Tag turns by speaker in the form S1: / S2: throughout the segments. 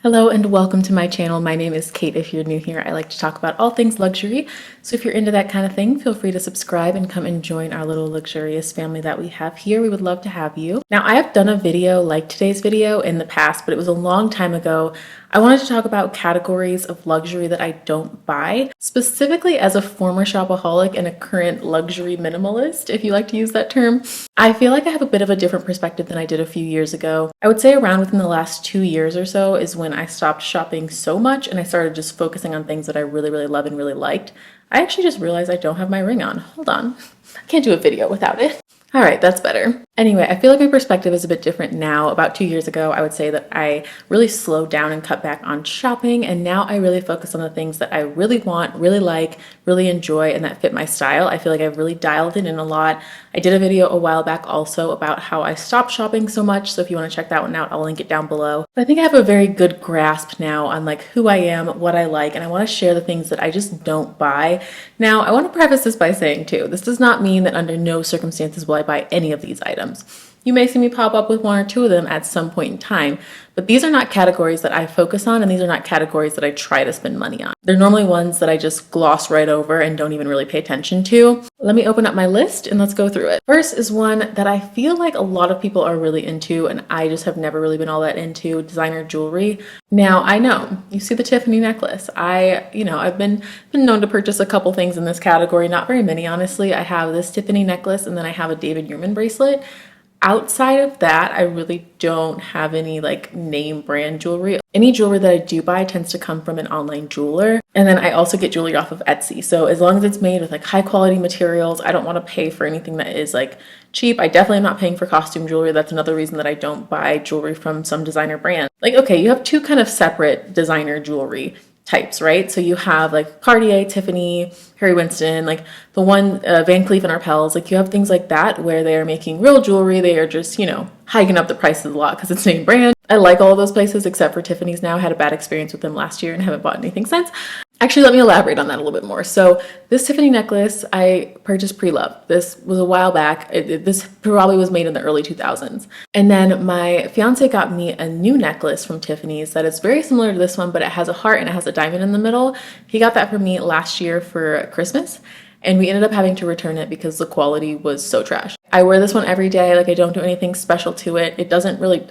S1: Hello and welcome to my channel. My name is Kate. If you're new here, I like to talk about all things luxury. So if you're into that kind of thing, feel free to subscribe and come and join our little luxurious family that we have here. We would love to have you. Now, I have done a video like today's video in the past, but it was a long time ago. I wanted to talk about categories of luxury that I don't buy, specifically as a former shopaholic and a current luxury minimalist, if you like to use that term. I feel like I have a bit of a different perspective than I did a few years ago. I would say around within the last 2 years or so is when I stopped shopping so much and I started just focusing on things that I really love and really liked. I actually just realized I don't have my ring on. Hold on. I can't do a video without it. All right, that's better. Anyway, I feel like my perspective is a bit different now. About 2 years ago, I would say that I really slowed down and cut back on shopping, and now I really focus on the things that I really want, really like, really enjoy, and that fit my style. I feel like I've really dialed it in a lot. I did a video a while back also about how I stopped shopping so much, so if you want to check that one out, I'll link it down below. But I think I have a very good grasp now on like who I am, what I like, and I want to share the things that I just don't buy. Now, I want to preface this by saying too, this does not mean that under no circumstances will I buy any of these items. You may see me pop up with one or two of them at some point in time, but these are not categories that I focus on, and these are not categories that I try to spend money on. They're normally ones that I just gloss right over and don't even really pay attention to. Let me open up my list and let's go through it. First is one that I feel like a lot of people are really into, and I just have never really been all that into: designer jewelry. Now, I know you see the Tiffany necklace. I've been known to purchase a couple things in this category, not very many, honestly. I have this Tiffany necklace and then I have a David Yurman bracelet. Outside of that, I really don't have any like name brand jewelry. Any jewelry that I do buy tends to come from an online jeweler. And then I also get jewelry off of Etsy. So as long as it's made with like high quality materials, I don't want to pay for anything that is like cheap. I definitely am not paying for costume jewelry. That's another reason that I don't buy jewelry from some designer brand. Like, okay, you have two kind of separate designer jewelry types, right? So you have like Cartier, Tiffany, Harry Winston, like the one Van Cleef and Arpels. Like you have things like that where they are making real jewelry. They are just, hiking up the prices a lot because it's name brand. I like all of those places except for Tiffany's now. I had a bad experience with them last year and haven't bought anything since. Actually, let me elaborate on that a little bit more. So this Tiffany necklace I purchased pre-loved. This was a while back. This probably was made in the early 2000s. And then my fiance got me a new necklace from Tiffany's that is very similar to this one, but it has a heart and it has a diamond in the middle. He got that for me last year for Christmas. And we ended up having to return it because the quality was so trash. I wear this one every day. Like I don't do anything special to it.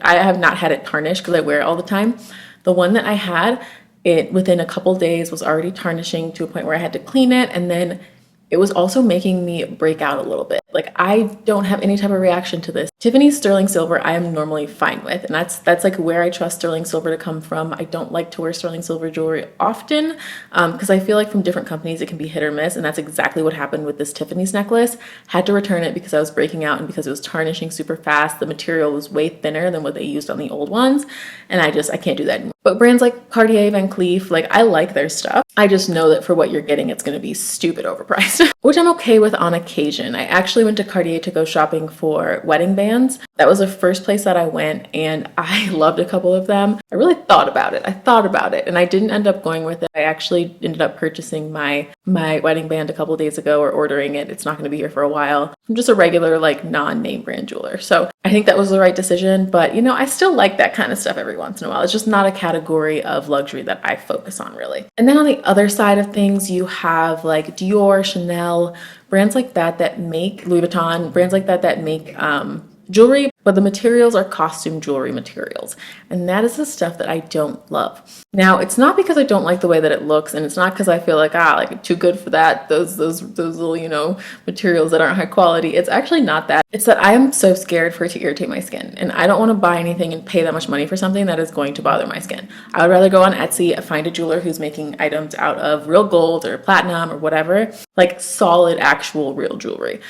S1: I have not had it tarnished because I wear it all the time. The one that I had, it within a couple days was already tarnishing to a point where I had to clean it. And then it was also making me break out a little bit. Like I don't have any type of reaction to this. Tiffany's sterling silver I am normally fine with. And that's like where I trust sterling silver to come from. I don't like to wear sterling silver jewelry often because I feel like from different companies it can be hit or miss. And that's exactly what happened with this Tiffany's necklace. Had to return it because I was breaking out and because it was tarnishing super fast. The material was way thinner than what they used on the old ones. And I can't do that anymore. But brands like Cartier, Van Cleef, like I like their stuff. I just know that for what you're getting, it's going to be stupid overpriced, which I'm okay with on occasion. I actually went to Cartier to go shopping for wedding bands. That was the first place that I went and I loved a couple of them. I really thought about it and I didn't end up going with it. I actually ended up purchasing my wedding band a couple of days ago or ordering it. It's not going to be here for a while. I'm just a regular like non-name brand jeweler. So I think that was the right decision, but I still like that kind of stuff every once in a while. It's just not a category of luxury that I focus on really. And then on the other side of things, you have like Dior, Chanel, brands like that make Louis Vuitton, brands like that make jewelry, but the materials are costume jewelry materials. And that is the stuff that I don't love. Now, it's not because I don't like the way that it looks, and it's not because I feel like too good for that, those little, materials that aren't high quality. It's actually not that. It's that I am so scared for it to irritate my skin, and I don't want to buy anything and pay that much money for something that is going to bother my skin. I would rather go on Etsy, find a jeweler who's making items out of real gold or platinum or whatever, like solid, actual, real jewelry.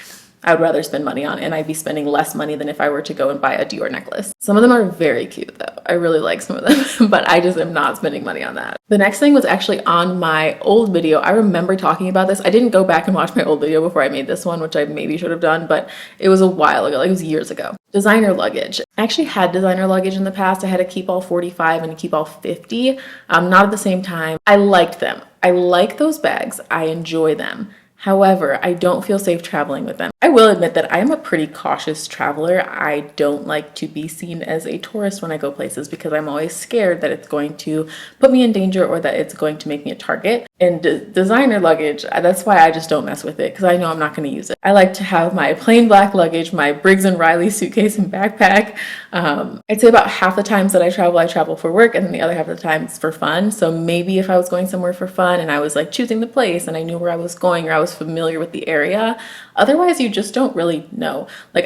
S1: I would rather spend money on, and I'd be spending less money than if I were to go and buy a Dior necklace. Some of them are very cute though. I really like some of them, but I just am not spending money on that. The next thing was actually on my old video. I remember talking about this. I didn't go back and watch my old video before I made this one, which I maybe should have done, but it was a while ago, like it was years ago. Designer luggage. I actually had designer luggage in the past. I had a Keep All 45 and a Keep All 50, not at the same time. I liked them. I like those bags. I enjoy them. However, I don't feel safe traveling with them. I will admit that I am a pretty cautious traveler. I don't like to be seen as a tourist when I go places because I'm always scared that it's going to put me in danger or that it's going to make me a target. And designer luggage, that's why I just don't mess with it because I know I'm not going to use it. I like to have my plain black luggage, my Briggs & Riley suitcase and backpack. I'd say about half the times that I travel for work, and then the other half of the time it's for fun. So maybe if I was going somewhere for fun and I was like choosing the place and I knew where I was going or I was familiar with the area, otherwise you just don't really know. Like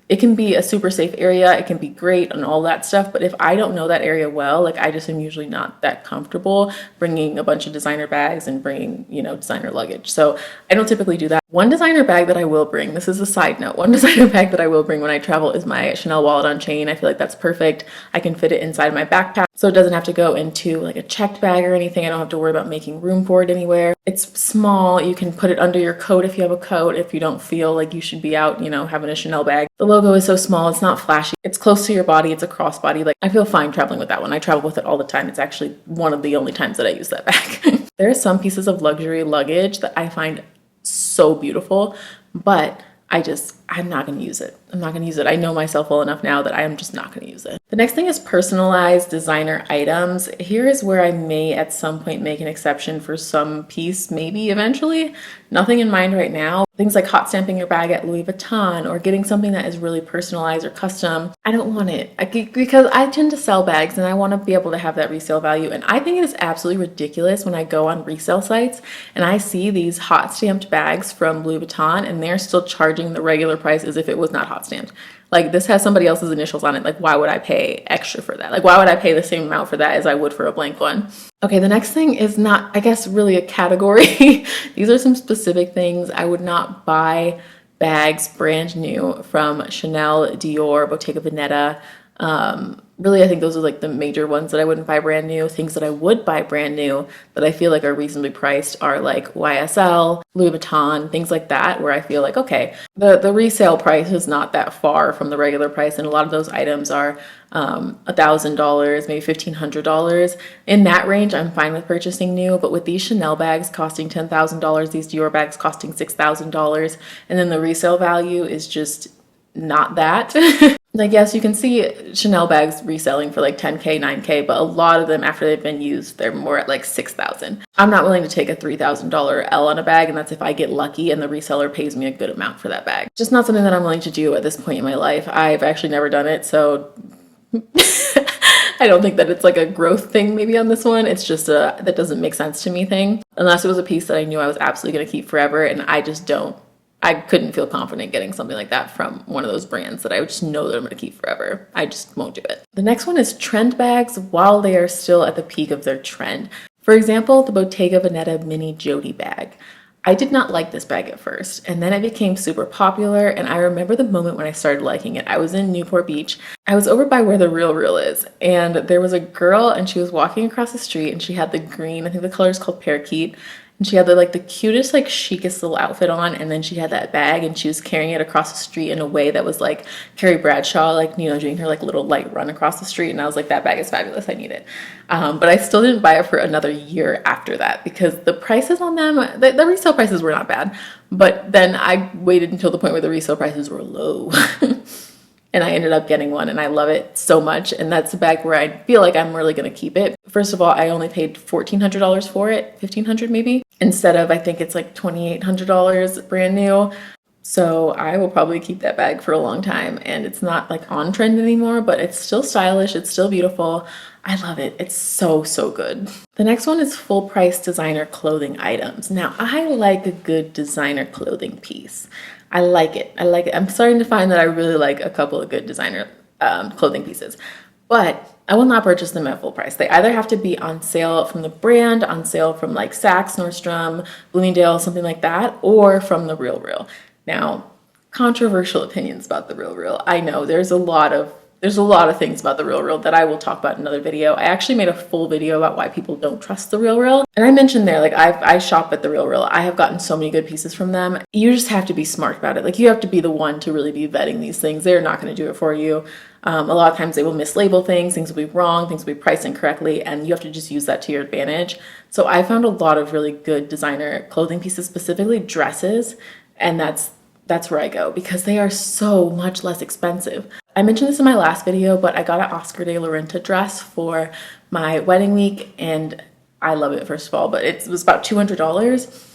S1: it can be a super safe area, it can be great and all that stuff, but if I don't know that area well, like I just am usually not that comfortable bringing a bunch of designer bags and bringing, designer luggage. So I don't typically do that. One designer bag that I will bring, this is a side note, one designer bag that I will bring when I travel is my Chanel wallet on chain. I feel like that's perfect. I can fit it inside my backpack, so it doesn't have to go into like a checked bag or anything. I don't have to worry about making room for it anywhere. It's small. You can put it under your coat if you have a coat, if you don't feel like you should be out, having a Chanel bag. The logo is so small, it's not flashy. It's close to your body, it's a crossbody. Like I feel fine traveling with that one. I travel with it all the time. It's actually one of the only times that I use that bag. There are some pieces of luxury luggage that I find so beautiful, but I'm not going to use it. I'm not going to use it. I know myself well enough now that I am just not going to use it. The next thing is personalized designer items. Here is where I may at some point make an exception for some piece, maybe eventually. Nothing in mind right now. Things like hot stamping your bag at Louis Vuitton or getting something that is really personalized or custom. I don't want it because I tend to sell bags and I want to be able to have that resale value. And I think it is absolutely ridiculous when I go on resale sites and I see these hot stamped bags from Louis Vuitton and they're still charging the regular price as if it was not hot stamped. Like this has somebody else's initials on it. Like why would I pay extra for that? Like why would I pay the same amount for that as I would for a blank one? Okay, the next thing is not, I guess, really a category. These are some specific things. I would not buy bags brand new from Chanel, Dior, Bottega Veneta. Really, I think those are like the major ones that I wouldn't buy brand new. Things that I would buy brand new that I feel like are reasonably priced are like YSL, Louis Vuitton, things like that, where I feel like, okay, the resale price is not that far from the regular price. And a lot of those items are $1,000, maybe $1,500. In that range, I'm fine with purchasing new. But with these Chanel bags costing $10,000, these Dior bags costing $6,000, and then the resale value is just not that. Like, yes, you can see Chanel bags reselling for like 10K, 9K, but a lot of them after they've been used, they're more at like 6,000. I'm not willing to take a $3,000 L on a bag, and that's if I get lucky and the reseller pays me a good amount for that bag. Just not something that I'm willing to do at this point in my life. I've actually never done it, so I don't think that it's like a growth thing maybe on this one. It's just a that doesn't make sense to me thing. Unless it was a piece that I knew I was absolutely going to keep forever, and I couldn't feel confident getting something like that from one of those brands that I would just know that I'm going to keep forever. I just won't do it. The next one is trend bags while they are still at the peak of their trend. For example, the Bottega Veneta Mini Jody bag. I did not like this bag at first, and then it became super popular, and I remember the moment when I started liking it. I was in Newport Beach. I was over by where the Real Real is, and there was a girl, and she was walking across the street, and she had the green, I think the color is called Parakeet, and she had the cutest, like chicest little outfit on, and then she had that bag, and she was carrying it across the street in a way that was like Carrie Bradshaw, like, doing her like little light run across the street, and I was like, that bag is fabulous, I need it. But I still didn't buy it for another year after that because the prices on them, the resale prices were not bad, but then I waited until the point where the resale prices were low. And I ended up getting one, and I love it so much. And that's a bag where I feel like I'm really going to keep it. First of all, I only paid $1,400 for it, $1,500 maybe, instead of I think it's like $2,800 brand new. So I will probably keep that bag for a long time. And it's not like on trend anymore, but it's still stylish. It's still beautiful. I love it. It's so, so good. The next one is full price designer clothing items. Now, I like a good designer clothing piece. I like it. I'm starting to find that I really like a couple of good designer clothing pieces, but I will not purchase them at full price. They either have to be on sale from the brand, on sale from like Saks, Nordstrom, Bloomingdale, something like that, or from the Real Real. Now, controversial opinions about the Real Real. I know there's a lot of things about the Real Real that I will talk about in another video. I actually made a full video about why people don't trust the Real Real. And I mentioned there, like I shop at the Real Real. I have gotten so many good pieces from them. You just have to be smart about it. Like you have to be the one to really be vetting these things. They're not going to do it for you. A lot of times they will mislabel things will be wrong, things will be priced incorrectly, and you have to just use that to your advantage. So I found a lot of really good designer clothing pieces, specifically dresses, and that's that's where I go because they are so much less expensive. I mentioned this in my last video, but I got an Oscar de la Renta dress for my wedding week and I love it, first of all, but it was about $200.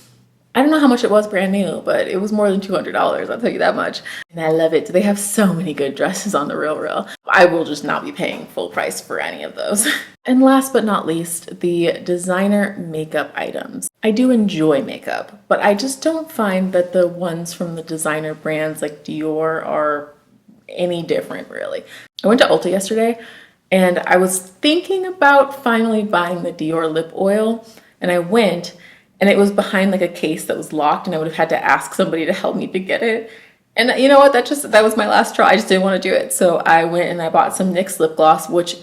S1: I don't know how much it was brand new, but it was more than $200, I'll tell you that much. And I love it. They have so many good dresses on the Real. I will just not be paying full price for any of those. And last but not least, the designer makeup items. I do enjoy makeup, but I just don't find that the ones from the designer brands like Dior are any different, really. I went to Ulta yesterday and I was thinking about finally buying the Dior lip oil, and I went and it was behind like a case that was locked and I would have had to ask somebody to help me to get it. And you know what, that was my last straw. I just didn't want to do it. So I went and I bought some NYX lip gloss, which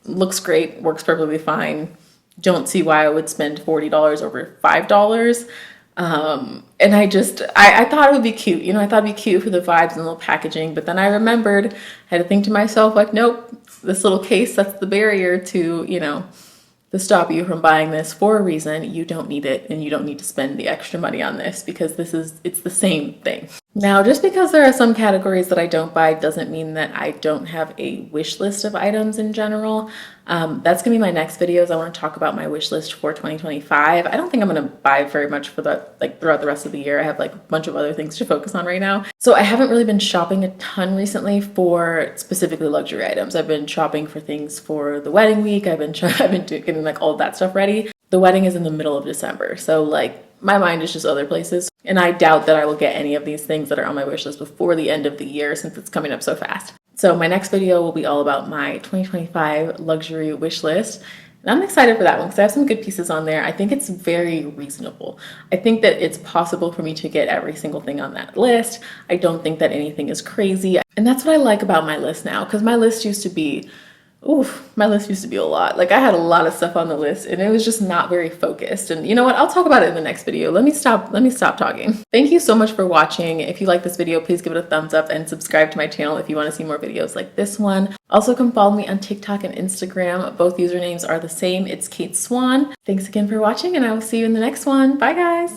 S1: looks great, works perfectly fine. Don't see why I would spend $40 over $5. And I thought it would be cute. I thought it'd be cute for the vibes and the little packaging, but then I remembered, I had to think to myself, like, nope, this little case, that's the barrier to stop you from buying this for a reason. You don't need it and you don't need to spend the extra money on this because it's the same thing. Now, just because there are some categories that I don't buy doesn't mean that I don't have a wish list of items in general. That's gonna be my next videos. I want to talk about my wish list for 2025. I don't think I'm gonna buy very much for throughout the rest of the year. I have like a bunch of other things to focus on right now. So I haven't really been shopping a ton recently for specifically luxury items. I've been shopping for things for the wedding week. I've been getting like all that stuff ready. The wedding is in the middle of December, so like my mind is just other places. And I doubt that I will get any of these things that are on my wish list before the end of the year since it's coming up so fast. So my next video will be all about my 2025 luxury wish list. And I'm excited for that one because I have some good pieces on there. I think it's very reasonable. I think that it's possible for me to get every single thing on that list. I don't think that anything is crazy. And that's what I like about my list now, because my list used to be a lot. Like I had a lot of stuff on the list and it was just not very focused. And you know what? I'll talk about it in the next video. Let me stop talking. Thank you so much for watching. If you like this video, please give it a thumbs up and subscribe to my channel if you want to see more videos like this one. Also, come follow me on TikTok and Instagram. Both usernames are the same. It's Kate Swan. Thanks again for watching and I will see you in the next one. Bye guys.